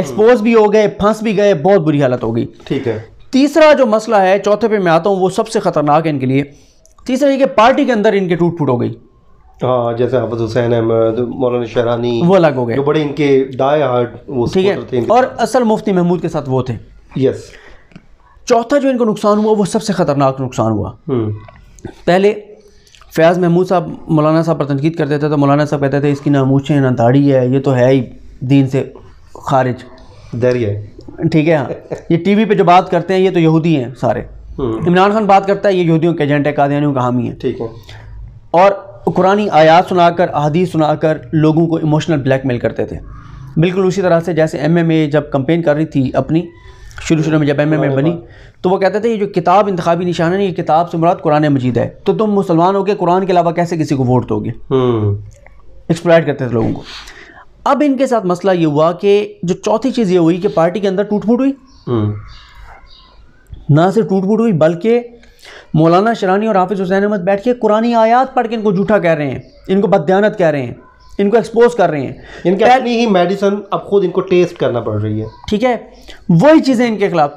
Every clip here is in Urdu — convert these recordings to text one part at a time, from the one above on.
ایکسپوز بھی ہو گئے, پھنس بھی گئے, بہت بری حالت ہو گئی. ٹھیک ہے. تیسرا جو مسئلہ ہے, چوتھے پہ میں آتا ہوں, وہ سب سے خطرناک ہے ان کے لیے. تیسرا یہ کہ پارٹی کے اندر ان کے ٹوٹ پھوٹ ہو گئی. ہاں, جیسے حافظ حسین احمد, مولانا شہرانی, وہ الگ ہو گئے, جو بڑے ان کے ڈائی ہارڈ وہ سپورٹر تھے, اور اصل مفتی محمود کے ساتھ وہ تھے. یس. چوتھا جو ان کو نقصان ہوا وہ سب سے خطرناک نقصان ہوا. پہلے فیاض محمود صاحب مولانا صاحب پر تنقید کرتے تھے تو مولانا صاحب کہتے تھے اس کی نہ مونچھیں نہ داڑھی ہے, یہ تو ہے ہی دین سے خارج, دری ہے. ٹھیک ہے. یہ ٹی وی پہ جو بات کرتے ہیں یہ تو یہودی ہیں سارے. عمران خان بات کرتا ہے یہ یہودیوں کے ایجنٹ ہے, قادیانیوں کا حامی ہے. ٹھیک ہے. اور قرآنی آیات سنا کر, احادیث سنا کر لوگوں کو ایموشنل بلیک میل کرتے تھے. بالکل اسی طرح سے جیسے ایم ایم اے جب کمپین کر رہی تھی اپنی, شروع میں جب ایم ایم اے بنی تو وہ کہتے تھے یہ جو کتاب انتخابی نشانہ ہے, یہ کتاب سے مراد قرآن مجید ہے, تو تم مسلمان ہو کے قرآن کے علاوہ کیسے کسی کو ووٹ دو گے. ایکسپلائٹ کرتے تھے لوگوں کو. اب ان کے ساتھ مسئلہ یہ ہوا کہ جو چوتھی چیز یہ ہوئی کہ پارٹی کے اندر ٹوٹ پھوٹ ہوئی. نہ صرف ٹوٹ پھوٹ ہوئی بلکہ مولانا شرانی اور حافظ حسین احمد بیٹھ کے قرآنی آیات پڑھ کے ان کو جھوٹا کہہ رہے ہیں, ان کو بددیانت کہہ رہے ہیں, ان کو ایکسپوز کر رہے ہیں. ان کی اپنی ہی میڈیسن اب خود ان کو ٹیسٹ کرنا پڑ رہی ہے. ٹھیک ہے, وہی چیزیں ان کے خلاف.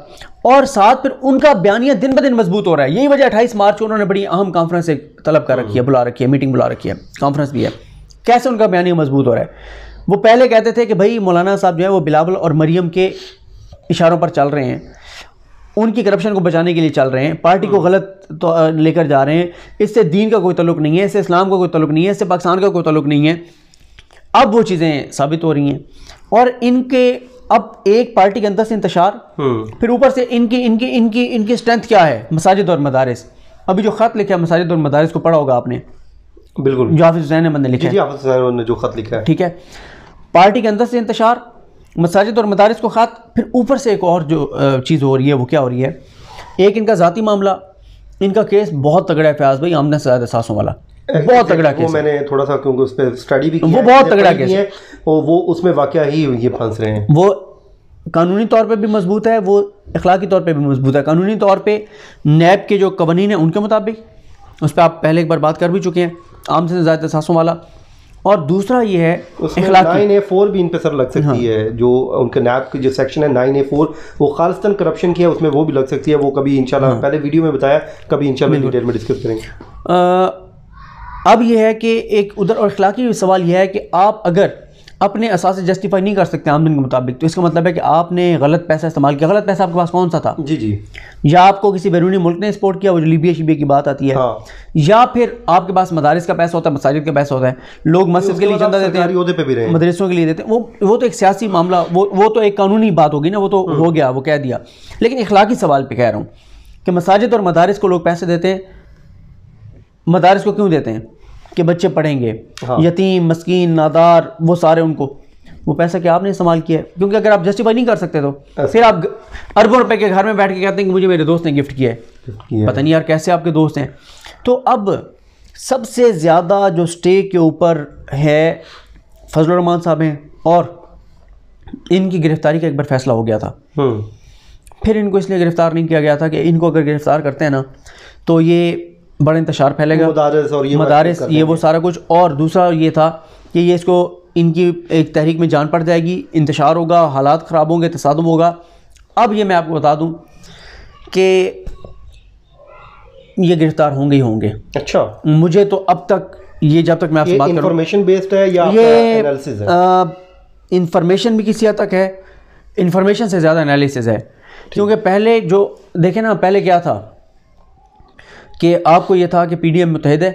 اور ساتھ پھر ان کا بیانیہ دن بدن مضبوط ہو رہا ہے. یہی وجہ 28 مارچ کو انہوں نے بڑی اہم کانفرنس طلب کر رکھی ہے, بلا رکھی ہے, میٹنگ بلا رکھی ہے, کانفرنس بھی ہے. کیسے ان کا بیانیہ مضبوط ہو رہا ہے؟ وہ پہلے کہتے تھے کہ بھائی مولانا صاحب جو ہے وہ بلاول اور مریم کے اشاروں پر چل رہے ہیں, ان کی کرپشن کو بچانے کے لیے چل رہے ہیں, پارٹی کو غلط تو لے کر جا رہے ہیں, اس سے دین کا کوئی تعلق نہیں ہے, اس سے اسلام کا کوئی تعلق نہیں ہے, اس سے پاکستان کا کوئی تعلق نہیں ہے. اب وہ چیزیں ثابت ہو رہی ہیں. اور ان کے اب ایک پارٹی کے اندر سے انتشار, پھر اوپر سے ان کی اسٹرینتھ کیا ہے, مساجد اور مدارس. ابھی جو خط لکھا ہے مساجد اور مدارس کو پڑھا ہوگا آپ نے, بالکل, جو حافظ حسین احمد نے لکھا ہے. جی, حافظ حسین احمد نے جو خط لکھا ہے. ٹھیک ہے, پارٹی کے اندر سے انتشار, مساجد اور مدارس کو خط, پھر اوپر سے ایک اور جو چیز ہو رہی ہے وہ کیا ہو رہی ہے, ایک ان کا ذاتی معاملہ. ان کا کیس بہت تگڑا ہے فیاض بھائی, آمدہ سے زیادہ ساسوں والا, بہت تگڑا کیس. وہ میں نے تھوڑا سا کیونکہ اس پہ اسٹڈی بھی وہ بہت تگڑا کیس ہے, وہ اس میں واقعہ ہی یہ پھنس رہے ہیں. وہ قانونی طور پہ بھی مضبوط ہے, وہ اخلاقی طور پہ بھی مضبوط ہے. قانونی طور پہ نیب کے جو قوانین ہیں ان کے مطابق, اس پہ آپ پہلے ایک بار بات کر بھی چکے ہیں, عام سے زیادہ احساسوں والا. اور دوسرا یہ ہے اخلاقی 9A4 بھی ان پہ سر لگ سکتی ہے, جو ان کے نیب کی جو سیکشن ہے 9A4, وہ خالصتاً کرپشن کی ہے, اس میں وہ بھی لگ سکتی ہے. وہ کبھی انشاءاللہ پہلے ویڈیو میں بتایا, کبھی انشاءاللہ ڈیٹیل میں ڈسکس کریں گے. اب یہ ہے کہ ایک ادھر اور اخلاقی سوال یہ ہے کہ آپ اگر اپنے اساس جسٹیفائی نہیں کر سکتے آمدن کے مطابق, تو اس کا مطلب ہے کہ آپ نے غلط پیسہ استعمال کیا. غلط پیسہ آپ کے پاس کون سا تھا؟ جی, یا آپ کو کسی بیرونی ملک نے سپورٹ کیا, وہ جو لیبیا شیبیا کی بات آتی ہے, یا پھر آپ کے پاس مدارس کا پیسہ ہوتا ہے, مساجد کا پیسہ ہوتا ہے, لوگ مسجد کے لیے چندہ دیتے ہیں, مدرسوں کے لیے دیتے ہیں. وہ تو ایک سیاسی معاملہ, وہ تو ایک قانونی بات ہوگی نا, وہ تو ہو گیا, وہ کہہ دیا. لیکن اخلاقی سوال پہ کہہ رہا ہوں کہ مساجد اور مدارس کو لوگ پیسے دیتے ہیں. مدارس کو کیوں دیتے ہیں؟ کہ بچے پڑھیں گے, یتیم مسکین نادار وہ سارے, ان کو وہ پیسہ کہ آپ نے استعمال کیا ہے. کیونکہ اگر آپ جسٹیفائی نہیں کر سکتے تو پھر آپ اربوں روپے کے گھر میں بیٹھ کے کہتے ہیں کہ مجھے میرے دوست نے گفٹ کیا ہے. پتہ نہیں یار کیسے آپ کے دوست ہیں. تو اب سب سے زیادہ جو اسٹیک کے اوپر ہے فضل الرحمان صاحب ہیں, اور ان کی گرفتاری کا ایک بار فیصلہ ہو گیا تھا. پھر ان کو اس لیے گرفتار نہیں کیا گیا تھا کہ ان کو اگر گرفتار کرتے ہیں نا تو یہ بڑا انتشار پھیلے گا, مدارس یہ وہ سارا کچھ. اور دوسرا یہ تھا کہ یہ اس کو ان کی ایک تحریک میں جان پڑ جائے گی, انتشار ہوگا, حالات خراب ہوں گے, تصادم ہوگا. اب یہ میں آپ کو بتا دوں کہ یہ گرفتار ہوں گے ہی ہوں گے. اچھا, مجھے تو اب تک یہ جب تک میں آپ سے بات کروں, انفارمیشن بیسڈ ہے یا انالیسس ہے؟ انفارمیشن بھی کسی حد تک ہے, انفارمیشن سے زیادہ انالیسس ہے. کیونکہ پہلے جو دیکھیں نا, پہلے کیا تھا کہ آپ کو یہ تھا کہ پی ڈی ایم متحد ہے,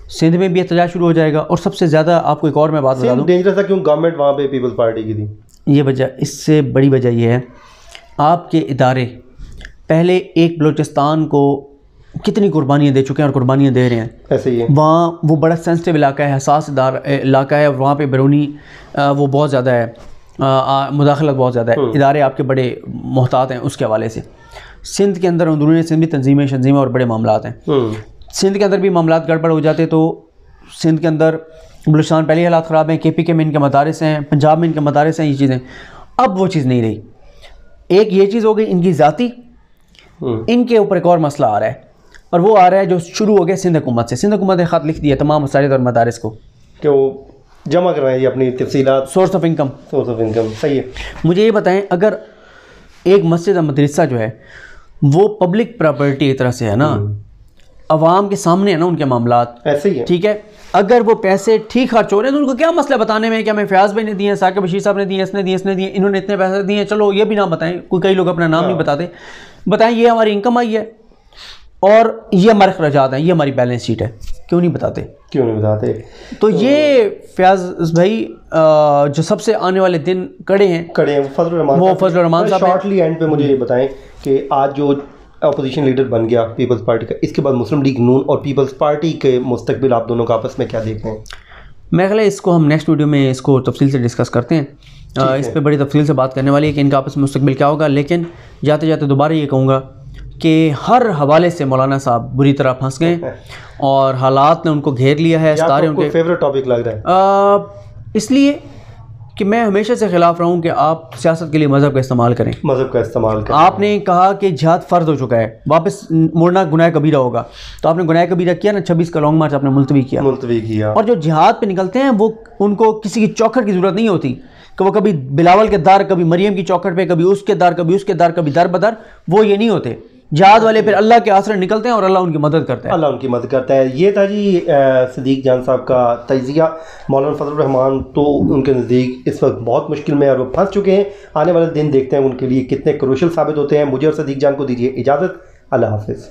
سندھ میں بھی احتجاج شروع ہو جائے گا. اور سب سے زیادہ آپ کو ایک اور میں بات بتا دوں, ڈینجرس تھا کیوں گورنمنٹ وہاں پہ پیپلز پارٹی کی تھی. یہ وجہ, اس سے بڑی وجہ یہ ہے آپ کے ادارے پہلے ایک بلوچستان کو کتنی قربانیاں دے چکے ہیں اور قربانیاں دے رہے ہیں. ایسے ہی ہے, وہاں وہ بڑا سینسٹیو علاقہ ہے, حساس علاقہ ہے, اور وہاں پہ بیرونی وہ بہت زیادہ ہے, مداخلت بہت زیادہ ہے. ادارے آپ کے بڑے محتاط ہیں اس کے حوالے سے. سندھ کے اندر اندرونی سندھ بھی تنظیمیں اور بڑے معاملات ہیں. سندھ کے اندر بھی معاملات گڑبڑ ہو جاتے تو سندھ کے اندر بلوچستان پہلے حالات خراب ہیں, کے پی کے میں ان کے مدارس ہیں, پنجاب میں ان کے مدارس ہیں, یہ چیزیں. اب وہ چیز نہیں رہی. ایک یہ چیز ہو گئی ان کی ذاتی, ان کے اوپر ایک اور مسئلہ آ رہا ہے, اور وہ آ رہا ہے جو شروع ہو گیا سندھ حکومت سے. سندھ حکومت نے خط لکھ دیا تمام مساجد اور مدارس کو کہ وہ جمع کروائیں جی اپنی تفصیلات. Source of income. Source of income صحیح ہے. مجھے یہ بتائیں اگر ایک مسجد مدرسہ جو ہے وہ پبلک پراپرٹی ایک طرح سے ہے نا, عوام کے سامنے ہے نا ان کے معاملات, ایسے ہی ہے. ٹھیک ہے, اگر وہ پیسے ٹھیک خرچ ہو رہے ہیں تو ان کو کیا مسئلہ بتانے میں, کیا میں فیاض بھائی نے دیے ہیں, ثاقب بشیر صاحب نے دیے, اس نے دیے, انہوں نے اتنے پیسے دیے ہیں, چلو یہ بھی نہ بتائیں, کئی لوگ اپنا نام نہیں بتاتے, بتائیں یہ ہماری انکم آئی ہے اور یہ ہمارے اخراجات ہیں, یہ ہماری بیلنس شیٹ ہے, کیوں نہیں بتاتے؟ تو یہ فیاض بھائی جو سب سے آنے والے دن کڑے ہیں وہ فضل الرحمان صاحب. شارٹلی اینڈ پہ مجھے یہ بتائیں کہ آج جو اپوزیشن لیڈر بن گیا پیپلز پارٹی کا, اس کے بعد مسلم لیگ نون اور پیپلز پارٹی کے مستقبل آپ دونوں کا آپس میں کیا دیکھ رہے ہیں؟ میں خیال ہے اس کو ہم نیکسٹ ویڈیو میں اس کو تفصیل سے ڈسکس کرتے ہیں, اس پہ بڑی تفصیل سے بات کرنے والی ہے کہ ان کا آپس میں مستقبل کیا ہوگا. لیکن جاتے جاتے دوبارہ یہ کہوں گا کہ ہر حوالے سے مولانا صاحب بری طرح پھنس گئے اور حالات نے ان کو گھیر لیا ہے. ستارے ان کے فیوریٹ ٹاپک لگ رہا ہے اس لیے کہ میں ہمیشہ سے خلاف رہا ہوں کہ آپ سیاست کے لیے مذہب کا استعمال کریں. مذہب کا استعمال کریں. آپ نے کہا کہ جہاد فرض ہو چکا ہے, واپس مڑنا گناہ کبیرہ ہوگا, تو آپ نے گناہ کبیرہ کیا نا, 26 کا لانگ مارچ آپ نے ملتوی کیا. اور جو جہاد پہ نکلتے ہیں وہ ان کو کسی کی چوکھٹ کی ضرورت نہیں ہوتی کہ وہ کبھی بلاول کے دار, کبھی مریم کی چوکھٹ پہ, کبھی اس کے دار, کبھی اس کے دار, کبھی در بدر, وہ یہ نہیں ہوتے. جہاد والے پھر اللہ کے آسرے نکلتے ہیں اور اللہ ان کی مدد کرتا ہے. اللہ ان کی مدد کرتا ہے. یہ تھا جی صدیق جان صاحب کا تجزیہ. مولانا فضل الرحمان تو ان کے نزدیک اس وقت بہت مشکل میں اور وہ پھنس چکے ہیں. آنے والے دن دیکھتے ہیں ان کے لیے کتنے کروشل ثابت ہوتے ہیں. مجھے اور صدیق جان کو دیجیے اجازت. اللہ حافظ.